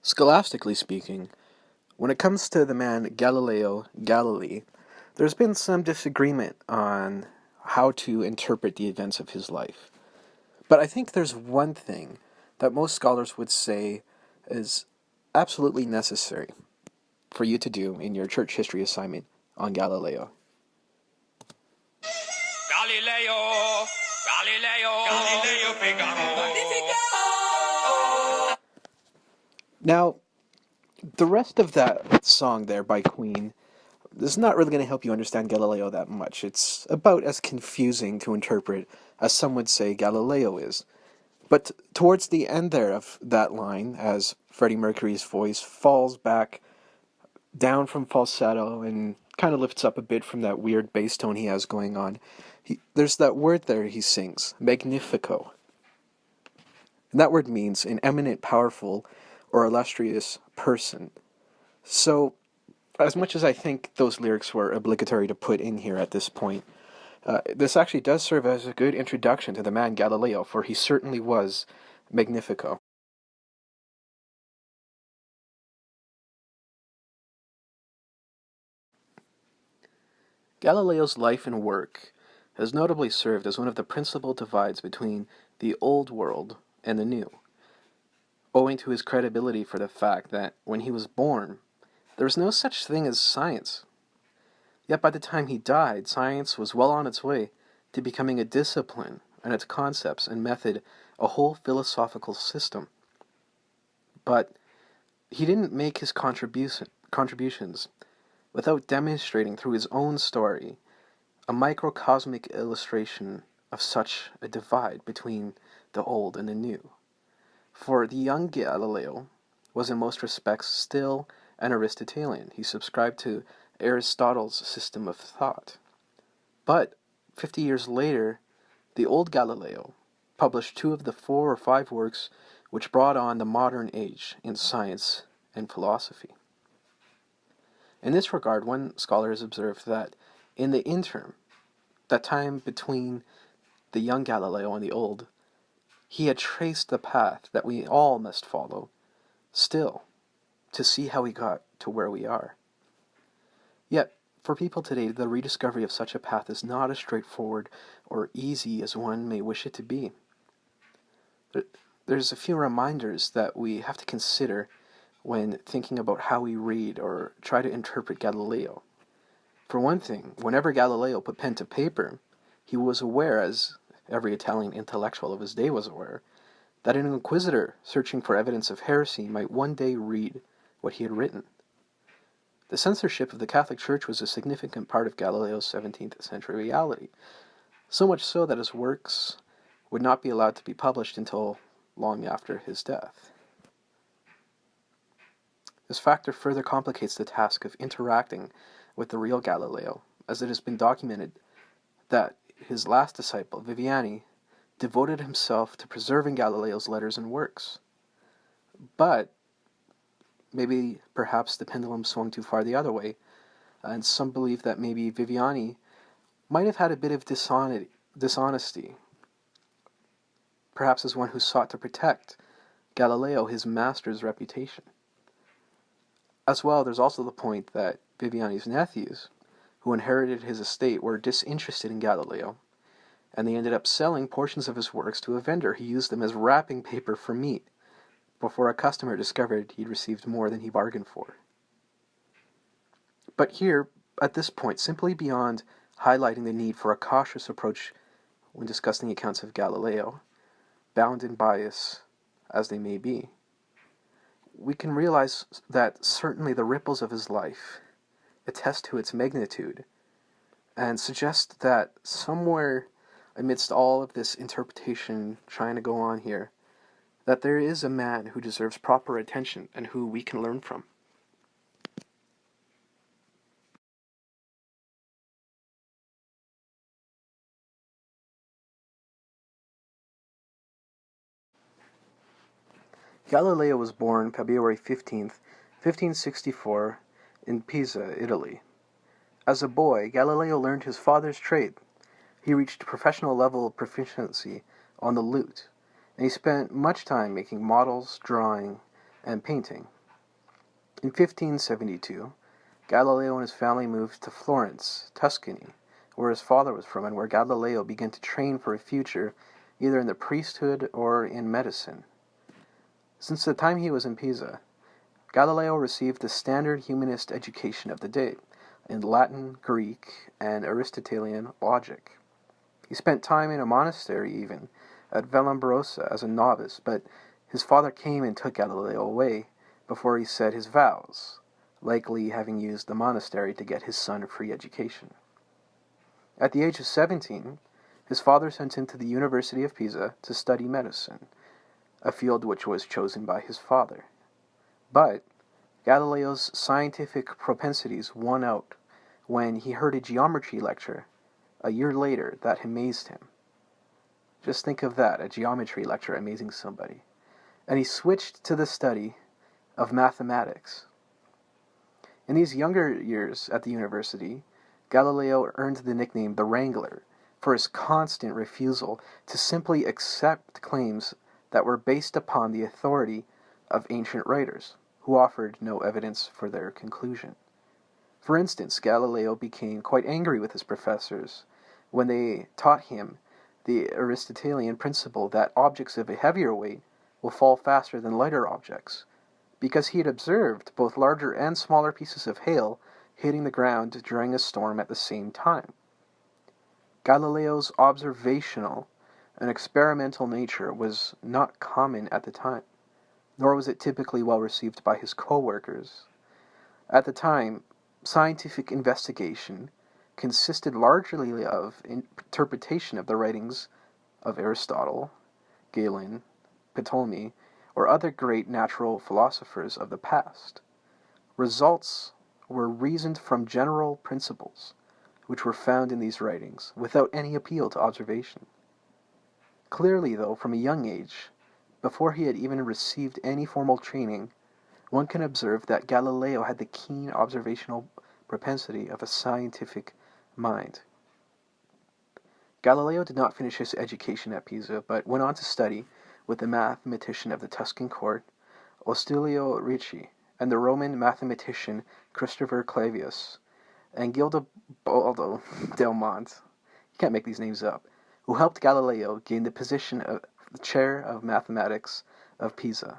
Scholastically speaking, when it comes to the man Galileo Galilei, there's been some disagreement on how to interpret the events of his life. But I think there's one thing that most scholars would say is absolutely necessary for you to do in your church history assignment on Galileo. Galileo, Galileo, Galileo Figaro. Now, the rest of that song there by Queen is not really going to help you understand Galileo that much. It's about as confusing to interpret as some would say Galileo is. But towards the end there of that line, as Freddie Mercury's voice falls back down from falsetto and kind of lifts up a bit from that weird bass tone he has going on, there's that word there he sings, magnifico. And that word means an eminent, powerful, or illustrious person. So, as much as I think those lyrics were obligatory to put in here at this point, this actually does serve as a good introduction to the man Galileo, for he certainly was magnifico. Galileo's life and work has notably served as one of the principal divides between the old world and the new, owing to his credibility for the fact that when he was born, there was no such thing as science. Yet by the time he died, science was well on its way to becoming a discipline, and its concepts and method a whole philosophical system. But he didn't make his contributions without demonstrating through his own story a microcosmic illustration of such a divide between the old and the new. For the young Galileo was in most respects still an Aristotelian. He subscribed to Aristotle's system of thought. But 50 years later, the old Galileo published 2 of the 4 or 5 works which brought on the modern age in science and philosophy. In this regard, one scholar has observed that in the interim, that time between the young Galileo and the old, he had traced the path that we all must follow, still, to see how we got to where we are. Yet, for people today, the rediscovery of such a path is not as straightforward or easy as one may wish it to be. There's a few reminders that we have to consider when thinking about how we read or try to interpret Galileo. For one thing, whenever Galileo put pen to paper, he was aware, as every Italian intellectual of his day was aware, that an inquisitor searching for evidence of heresy might one day read what he had written. The censorship of the Catholic Church was a significant part of Galileo's 17th century reality, so much so that his works would not be allowed to be published until long after his death. This factor further complicates the task of interacting with the real Galileo, as it has been documented that his last disciple, Viviani, devoted himself to preserving Galileo's letters and works. But maybe perhaps the pendulum swung too far the other way, and some believe that maybe Viviani might have had a bit of dishonesty, perhaps as one who sought to protect Galileo, his master's reputation. As well, there's also the point that Viviani's nephews, who inherited his estate, were disinterested in Galileo, and they ended up selling portions of his works to a vendor who used them as wrapping paper for meat, before a customer discovered he'd received more than he bargained for. But here, at this point, simply beyond highlighting the need for a cautious approach when discussing accounts of Galileo, bound in bias as they may be, we can realize that certainly the ripples of his life attest to its magnitude and suggest that somewhere amidst all of this interpretation trying to go on here, that there is a man who deserves proper attention and who we can learn from. Galileo was born February 15th, 1564, in Pisa, Italy. As a boy, Galileo learned his father's trade. He reached professional level of proficiency on the lute, and he spent much time making models, drawing, and painting. In 1572, Galileo and his family moved to Florence, Tuscany, where his father was from and where Galileo began to train for a future either in the priesthood or in medicine. Since the time he was in Pisa, Galileo received the standard humanist education of the day in Latin, Greek, and Aristotelian logic. He spent time in a monastery even, at Vallombrosa as a novice, but his father came and took Galileo away before he said his vows, likely having used the monastery to get his son a free education. At the age of 17, his father sent him to the University of Pisa to study medicine, a field which was chosen by his father. But Galileo's scientific propensities won out when he heard a geometry lecture a year later that amazed him. Just think of that, a geometry lecture amazing somebody. And he switched to the study of mathematics. In these younger years at the university, Galileo earned the nickname the Wrangler for his constant refusal to simply accept claims that were based upon the authority of ancient writers, who offered no evidence for their conclusion. For instance, Galileo became quite angry with his professors when they taught him the Aristotelian principle that objects of a heavier weight will fall faster than lighter objects, because he had observed both larger and smaller pieces of hail hitting the ground during a storm at the same time. Galileo's observational and experimental nature was not common at the time, nor was it typically well received by his co-workers. At the time, scientific investigation consisted largely of interpretation of the writings of Aristotle, Galen, Ptolemy, or other great natural philosophers of the past. Results were reasoned from general principles, which were found in these writings, without any appeal to observation. Clearly, though, from a young age, before he had even received any formal training, one can observe that Galileo had the keen observational propensity of a scientific mind. Galileo did not finish his education at Pisa, but went on to study with the mathematician of the Tuscan court, Ostilio Ricci, and the Roman mathematician Christopher Clavius, and Gildobaldo del Monte, you can't make these names up, who helped Galileo gain the position of the chair of mathematics of Pisa.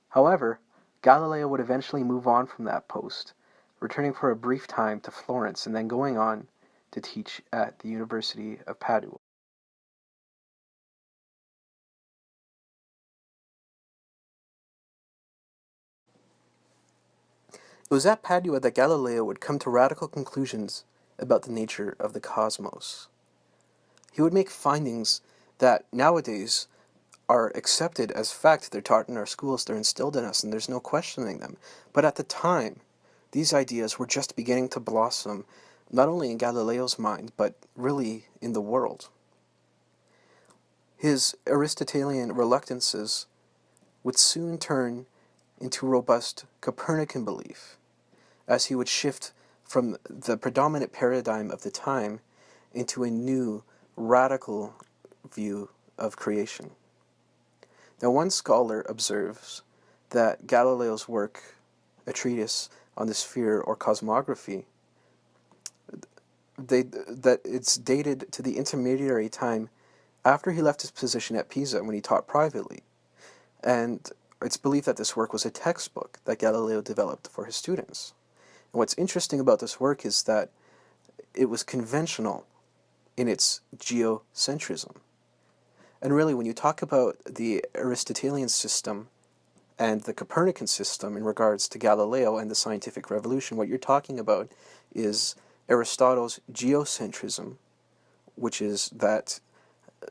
However, Galileo would eventually move on from that post, returning for a brief time to Florence and then going on to teach at the University of Padua. It was at Padua that Galileo would come to radical conclusions about the nature of the cosmos. He would make findings that nowadays are accepted as fact. They're taught in our schools, they're instilled in us, and there's no questioning them. But at the time, these ideas were just beginning to blossom, not only in Galileo's mind, but really in the world. His Aristotelian reluctances would soon turn into robust Copernican belief, as he would shift from the predominant paradigm of the time into a new, radical view of creation. Now, one scholar observes that Galileo's work, a treatise on the sphere or cosmography, that it's dated to the intermediary time after he left his position at Pisa when he taught privately. And it's believed that this work was a textbook that Galileo developed for his students. And what's interesting about this work is that it was conventional in its geocentrism. And really, when you talk about the Aristotelian system and the Copernican system in regards to Galileo and the scientific revolution, what you're talking about is Aristotle's geocentrism, which is that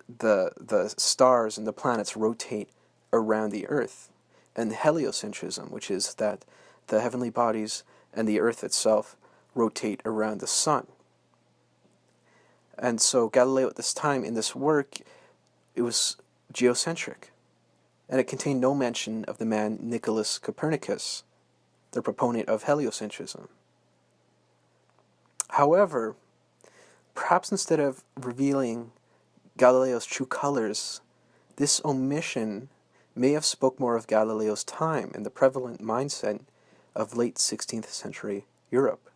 the stars and the planets rotate around the Earth, and heliocentrism, which is that the heavenly bodies and the Earth itself rotate around the sun. And so Galileo at this time in this work, it was geocentric, and it contained no mention of the man Nicholas Copernicus, the proponent of heliocentrism. However, perhaps instead of revealing Galileo's true colors, this omission may have spoke more of Galileo's time and the prevalent mindset of late 16th century Europe.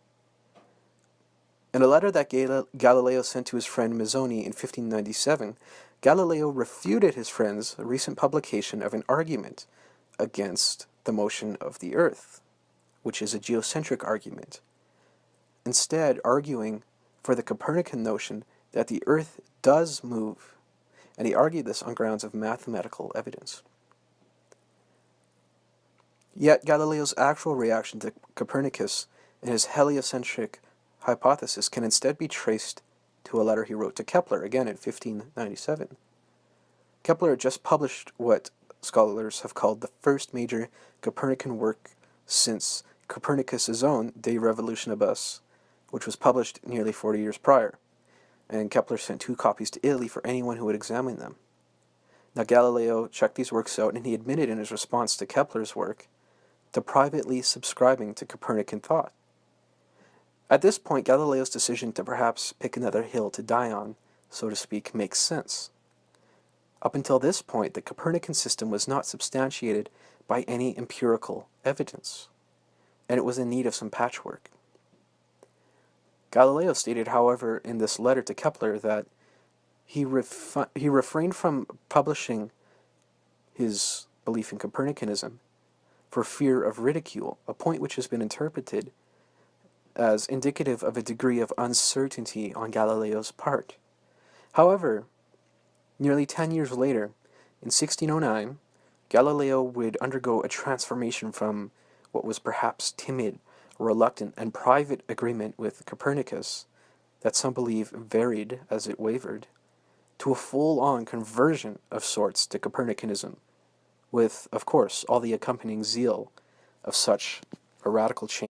In a letter that Galileo sent to his friend Mazzoni in 1597, Galileo refuted his friend's recent publication of an argument against the motion of the Earth, which is a geocentric argument, instead arguing for the Copernican notion that the Earth does move, and he argued this on grounds of mathematical evidence. Yet Galileo's actual reaction to Copernicus and his heliocentric hypothesis can instead be traced to a letter he wrote to Kepler, again in 1597. Kepler had just published what scholars have called the first major Copernican work since Copernicus' own De Revolutionibus, which was published nearly 40 years prior, and Kepler sent 2 copies to Italy for anyone who would examine them. Now Galileo checked these works out, and he admitted in his response to Kepler's work to privately subscribing to Copernican thought. At this point, Galileo's decision to perhaps pick another hill to die on, so to speak, makes sense. Up until this point, the Copernican system was not substantiated by any empirical evidence, and it was in need of some patchwork. Galileo stated, however, in this letter to Kepler that he refrained from publishing his belief in Copernicanism for fear of ridicule, a point which has been interpreted as indicative of a degree of uncertainty on Galileo's part. However, nearly 10 years later, in 1609, Galileo would undergo a transformation from what was perhaps timid, reluctant, and private agreement with Copernicus, that some believe varied as it wavered, to a full-on conversion of sorts to Copernicanism, with, of course, all the accompanying zeal of such a radical change.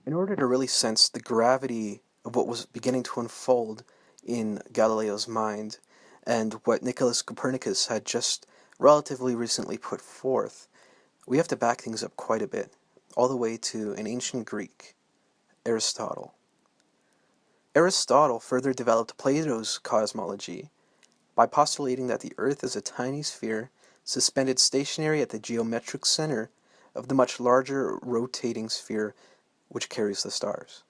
In order to really sense the gravity of what was beginning to unfold in Galileo's mind, and what Nicholas Copernicus had just relatively recently put forth, we have to back things up quite a bit, all the way to an ancient Greek, Aristotle. Aristotle further developed Plato's cosmology by postulating that the Earth is a tiny sphere suspended stationary at the geometric center of the much larger rotating sphere which carries the stars.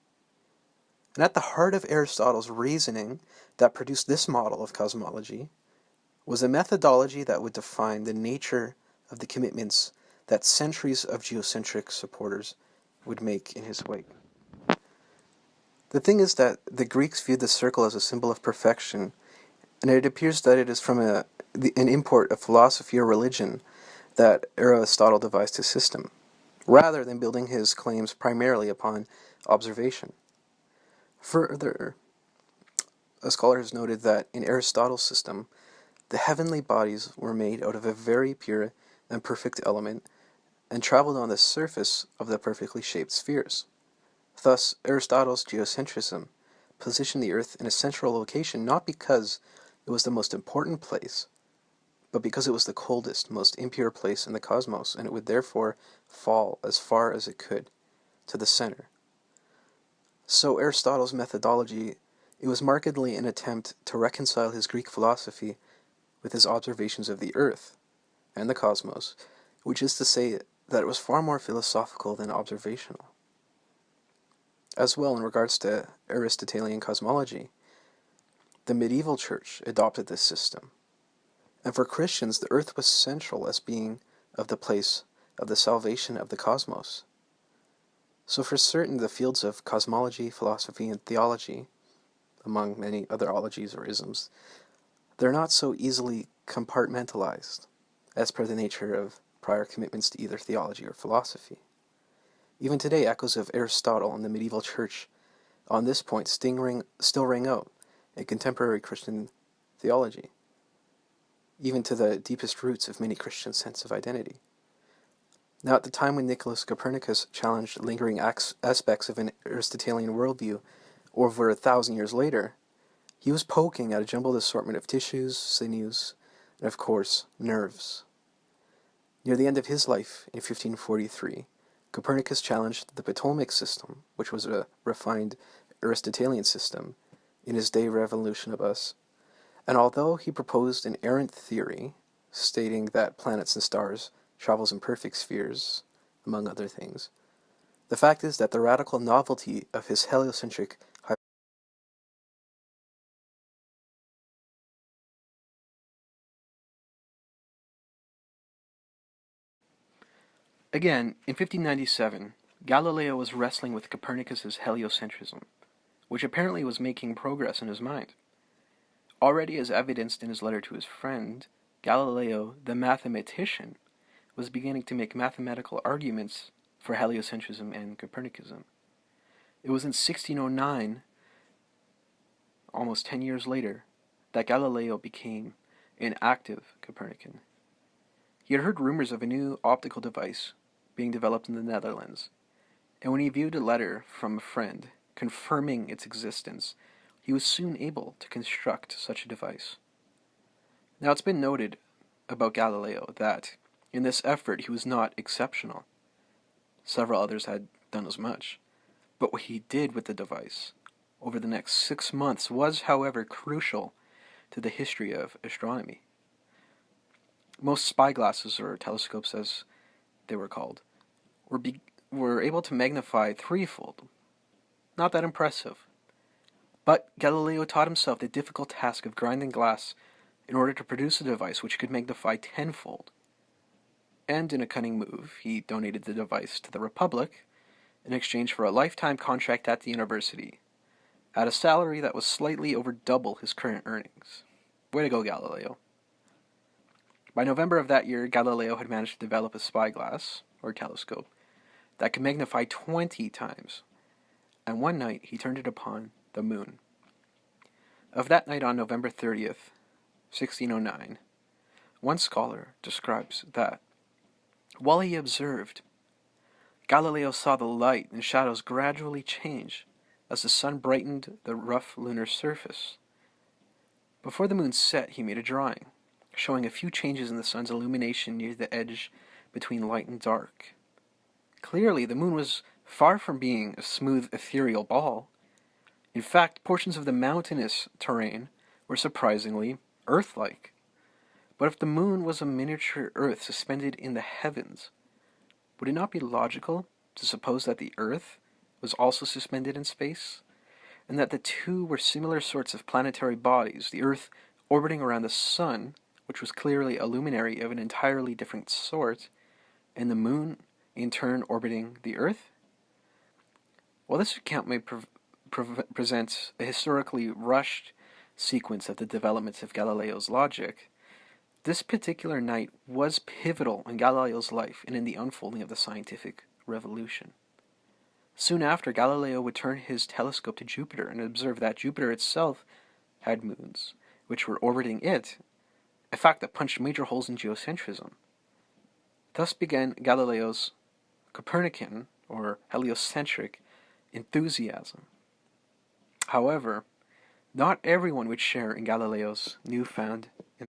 And at the heart of Aristotle's reasoning that produced this model of cosmology was a methodology that would define the nature of the commitments that centuries of geocentric supporters would make in his wake. The thing is that the Greeks viewed the circle as a symbol of perfection, and it appears that it is from an import of philosophy or religion that Aristotle devised his system, rather than building his claims primarily upon observation. Further, a scholar has noted that in Aristotle's system, the heavenly bodies were made out of a very pure and perfect element and traveled on the surface of the perfectly shaped spheres. Thus, Aristotle's geocentrism positioned the Earth in a central location not because it was the most important place, but because it was the coldest, most impure place in the cosmos, and it would therefore fall as far as it could to the center. So Aristotle's methodology, it was markedly an attempt to reconcile his Greek philosophy with his observations of the Earth and the cosmos, which is to say that it was far more philosophical than observational. As well, in regards to Aristotelian cosmology, the medieval church adopted this system. And for Christians, the Earth was central as being of the place of the salvation of the cosmos. So for certain, the fields of cosmology, philosophy, and theology, among many other ologies or isms, they're not so easily compartmentalized, as per the nature of prior commitments to either theology or philosophy. Even today, echoes of Aristotle and the medieval church on this point still ring out in contemporary Christian theology, even to the deepest roots of many Christians' sense of identity. Now, at the time when Nicholas Copernicus challenged lingering aspects of an Aristotelian worldview over 1,000 years later, he was poking at a jumbled assortment of tissues, sinews, and of course, nerves. Near the end of his life, in 1543, Copernicus challenged the Ptolemaic system, which was a refined Aristotelian system, in his De Revolutionibus, and although he proposed an errant theory stating that planets and stars travels in perfect spheres, among other things, the fact is that the radical novelty of his heliocentric Again, in 1597, Galileo was wrestling with Copernicus's heliocentrism, which apparently was making progress in his mind. Already as evidenced in his letter to his friend, Galileo, the mathematician, was beginning to make mathematical arguments for heliocentrism and Copernicism. It was in 1609, almost 10 years later, that Galileo became an active Copernican. He had heard rumors of a new optical device being developed in the Netherlands, and when he viewed a letter from a friend confirming its existence, he was soon able to construct such a device. Now it's been noted about Galileo that in this effort he was not exceptional. Several others had done as much. But what he did with the device over the next 6 months was, however, crucial to the history of astronomy. Most spyglasses, or telescopes as they were called, were able to magnify threefold. Not that impressive. But Galileo taught himself the difficult task of grinding glass in order to produce a device which could magnify tenfold. And in a cunning move, he donated the device to the Republic in exchange for a lifetime contract at the university, at a salary that was slightly over double his current earnings. Way to go, Galileo. By November of that year, Galileo had managed to develop a spyglass, or telescope, that could magnify 20 times, and one night he turned it upon the moon. Of that night on November 30th, 1609, one scholar describes that, while he observed, Galileo saw the light and shadows gradually change as the sun brightened the rough lunar surface. Before the moon set, he made a drawing, showing a few changes in the sun's illumination near the edge between light and dark. Clearly, the moon was far from being a smooth, ethereal ball. In fact, portions of the mountainous terrain were surprisingly Earth-like. But if the moon was a miniature Earth suspended in the heavens, would it not be logical to suppose that the Earth was also suspended in space, and that the two were similar sorts of planetary bodies, the Earth orbiting around the Sun, which was clearly a luminary of an entirely different sort, and the moon, in turn, orbiting the Earth? While this account may present a historically rushed sequence of the developments of Galileo's logic, this particular night was pivotal in Galileo's life and in the unfolding of the scientific revolution. Soon after, Galileo would turn his telescope to Jupiter and observe that Jupiter itself had moons, which were orbiting it, a fact that punched major holes in geocentrism. Thus began Galileo's Copernican, or heliocentric, enthusiasm. However, not everyone would share in Galileo's newfound enthusiasm.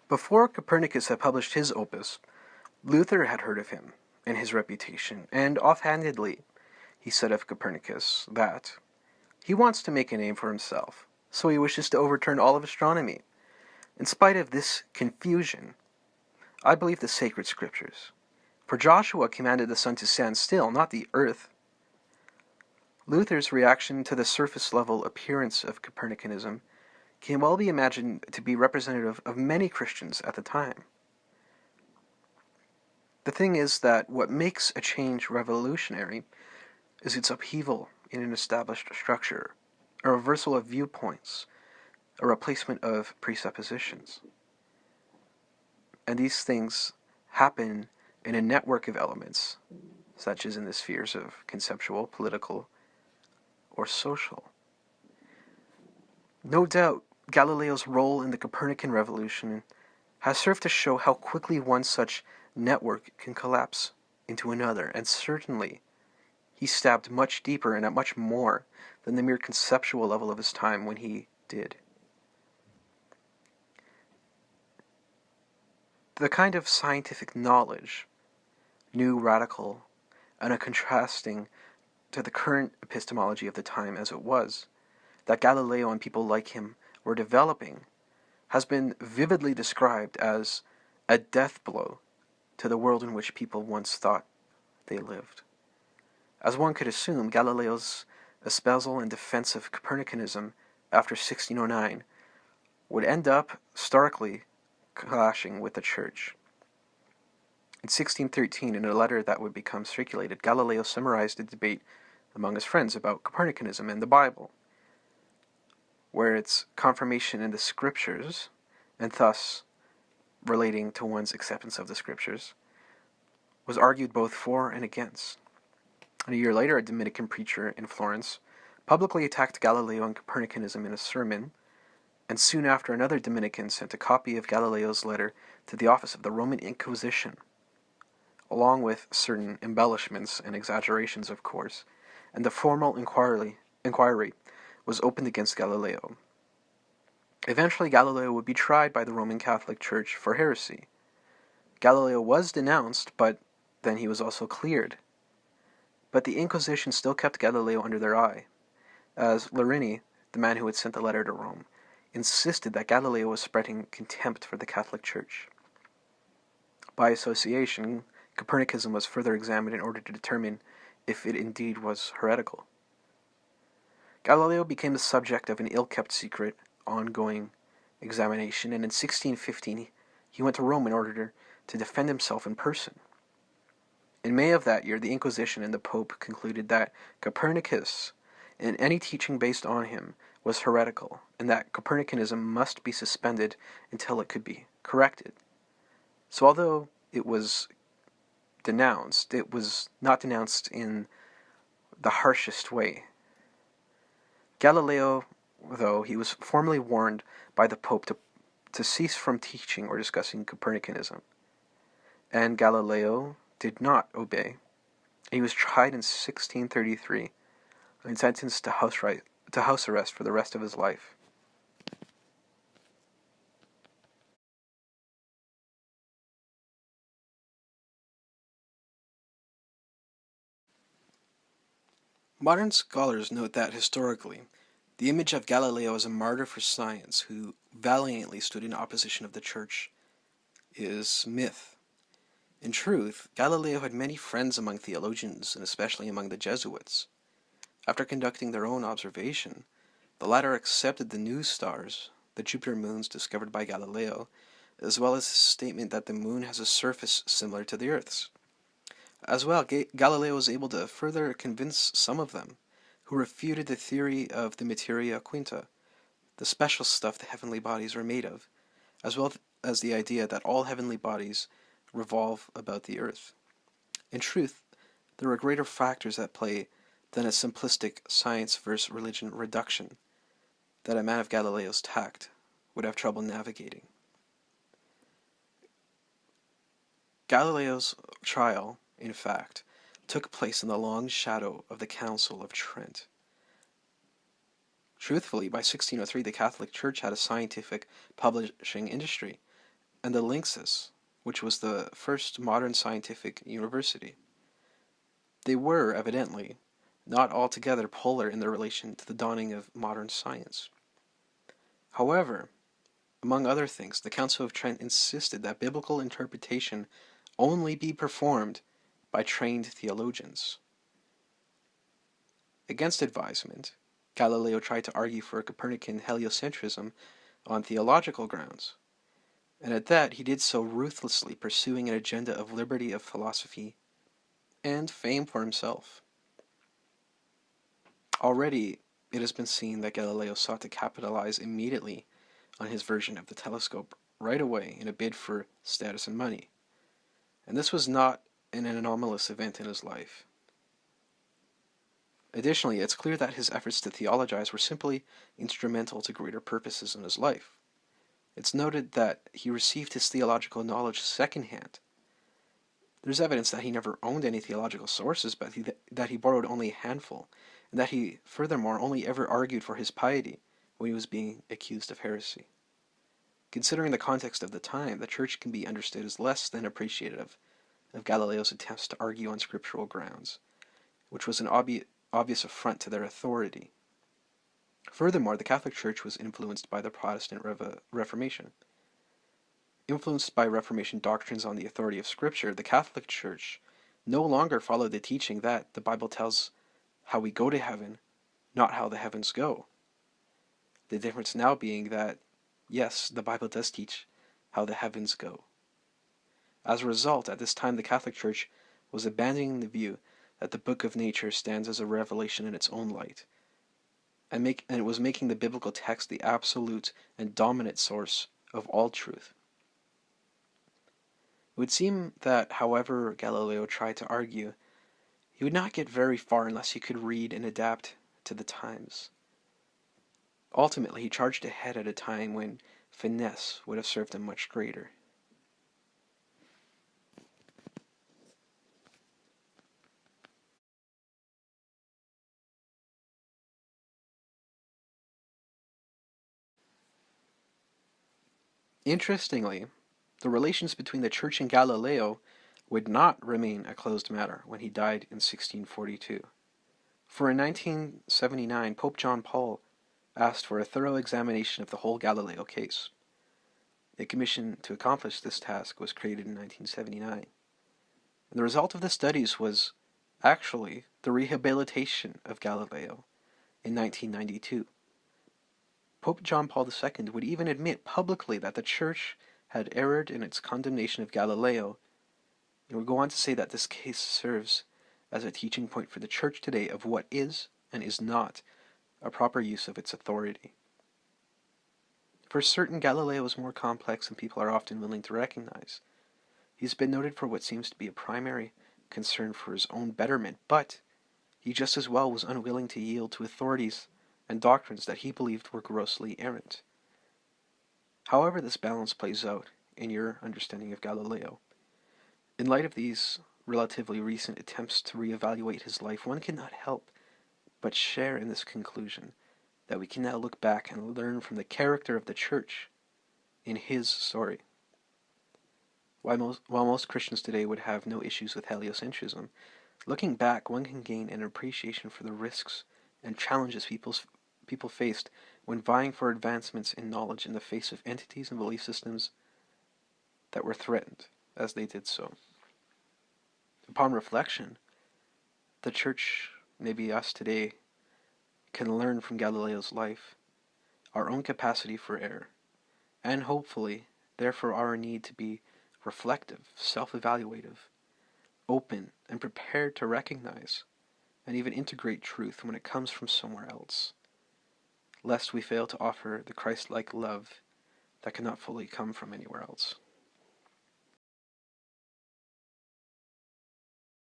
Before Copernicus had published his opus, Luther had heard of him and his reputation, and offhandedly he said of Copernicus that he wants to make a name for himself, so he wishes to overturn all of astronomy. In spite of this confusion, I believe the sacred scriptures, for Joshua commanded the sun to stand still, not the earth. Luther's reaction to the surface-level appearance of Copernicanism can well be imagined to be representative of many Christians at the time. The thing is that what makes a change revolutionary is its upheaval in an established structure, a reversal of viewpoints, a replacement of presuppositions. And these things happen in a network of elements, such as in the spheres of conceptual, political, or social. No doubt, Galileo's role in the Copernican revolution has served to show how quickly one such network can collapse into another, and certainly he stabbed much deeper and at much more than the mere conceptual level of his time when he did. the kind of scientific knowledge, new, radical, and a contrasting to the current epistemology of the time as it was, that Galileo and people like him were developing, has been vividly described as a death blow to the world in which people once thought they lived. As one could assume, Galileo's espousal and defense of Copernicanism after 1609 would end up starkly clashing with the Church. In 1613, in a letter that would become circulated, Galileo summarized a debate among his friends about Copernicanism and the Bible, where its confirmation in the Scriptures, and thus relating to one's acceptance of the Scriptures, was argued both for and against. And a year later, a Dominican preacher in Florence publicly attacked Galileo and Copernicanism in a sermon, and soon after another Dominican sent a copy of Galileo's letter to the office of the Roman Inquisition, along with certain embellishments and exaggerations, of course, and the formal inquiry was opened against Galileo. Eventually, Galileo would be tried by the Roman Catholic Church for heresy. Galileo was denounced, but then he was also cleared. But the Inquisition still kept Galileo under their eye, as Larini, the man who had sent the letter to Rome, insisted that Galileo was spreading contempt for the Catholic Church. By association, Copernicanism was further examined in order to determine if it indeed was heretical. Galileo became the subject of an ill-kept secret, ongoing examination, and in 1615 he went to Rome in order to defend himself in person. In May of that year, the Inquisition and the Pope concluded that Copernicus, and any teaching based on him, was heretical, and that Copernicanism must be suspended until it could be corrected. So although it was denounced, it was not denounced in the harshest way. Galileo, though, he was formally warned by the Pope to cease from teaching or discussing Copernicanism. And Galileo did not obey. He was tried in 1633 and sentenced to house arrest for the rest of his life. Modern scholars note that, historically, the image of Galileo as a martyr for science who valiantly stood in opposition of the Church is myth. In truth, Galileo had many friends among theologians, and especially among the Jesuits. After conducting their own observation, the latter accepted the new stars, the Jupiter moons discovered by Galileo, as well as his statement that the moon has a surface similar to the Earth's. As well, Galileo was able to further convince some of them, who refuted the theory of the materia quinta, the special stuff the heavenly bodies are made of, as well as the idea that all heavenly bodies revolve about the Earth. In truth, there were greater factors at play than a simplistic science versus religion reduction that a man of Galileo's tact would have trouble navigating. Galileo's trial, in fact, took place in the long shadow of the Council of Trent. Truthfully, by 1603 the Catholic Church had a scientific publishing industry, and the Linxis, which was the first modern scientific university. They were, evidently, not altogether polar in their relation to the dawning of modern science. However, among other things, the Council of Trent insisted that biblical interpretation only be performed by trained theologians. Against advisement, Galileo tried to argue for Copernican heliocentrism on theological grounds, and at that he did so ruthlessly, pursuing an agenda of liberty of philosophy and fame for himself. Already, it has been seen that Galileo sought to capitalize immediately on his version of the telescope right away in a bid for status and money. And this was not an anomalous event in his life. Additionally, it's clear that his efforts to theologize were simply instrumental to greater purposes in his life. It's noted that he received his theological knowledge secondhand. There's evidence that he never owned any theological sources, but that he borrowed only a handful, and that he, furthermore, only ever argued for his piety when he was being accused of heresy. Considering the context of the time, the Church can be understood as less than appreciative of Galileo's attempts to argue on scriptural grounds, which was an obvious affront to their authority. Furthermore, the Catholic Church was influenced by the Protestant Reformation. Influenced by Reformation doctrines on the authority of Scripture, the Catholic Church no longer followed the teaching that the Bible tells how we go to heaven, not how the heavens go. The difference now being that, yes, the Bible does teach how the heavens go. As a result, at this time the Catholic Church was abandoning the view that the book of nature stands as a revelation in its own light, and it was making the biblical text the absolute and dominant source of all truth. It would seem that, however Galileo tried to argue, he would not get very far unless he could read and adapt to the times. Ultimately, he charged ahead at a time when finesse would have served him much greater. Interestingly, the relations between the Church and Galileo would not remain a closed matter when he died in 1642. For in 1979, Pope John Paul asked for a thorough examination of the whole Galileo case. A commission to accomplish this task was created in 1979. And the result of the studies was actually the rehabilitation of Galileo in 1992. Pope John Paul II would even admit publicly that the Church had erred in its condemnation of Galileo, and would go on to say that this case serves as a teaching point for the Church today of what is and is not a proper use of its authority. For certain, Galileo is more complex than people are often willing to recognize. He's been noted for what seems to be a primary concern for his own betterment, but he just as well was unwilling to yield to authorities and doctrines that he believed were grossly errant. However this balance plays out in your understanding of Galileo, in light of these relatively recent attempts to reevaluate his life, one cannot help but share in this conclusion that we can now look back and learn from the character of the Church in his story. While most Christians today would have no issues with heliocentrism, looking back one can gain an appreciation for the risks and challenges people faced when vying for advancements in knowledge in the face of entities and belief systems that were threatened as they did so. Upon reflection, the Church, maybe us today, can learn from Galileo's life our own capacity for error, and hopefully, therefore, our need to be reflective, self-evaluative, open, and prepared to recognize and even integrate truth when it comes from somewhere else, lest we fail to offer the Christ-like love that cannot fully come from anywhere else.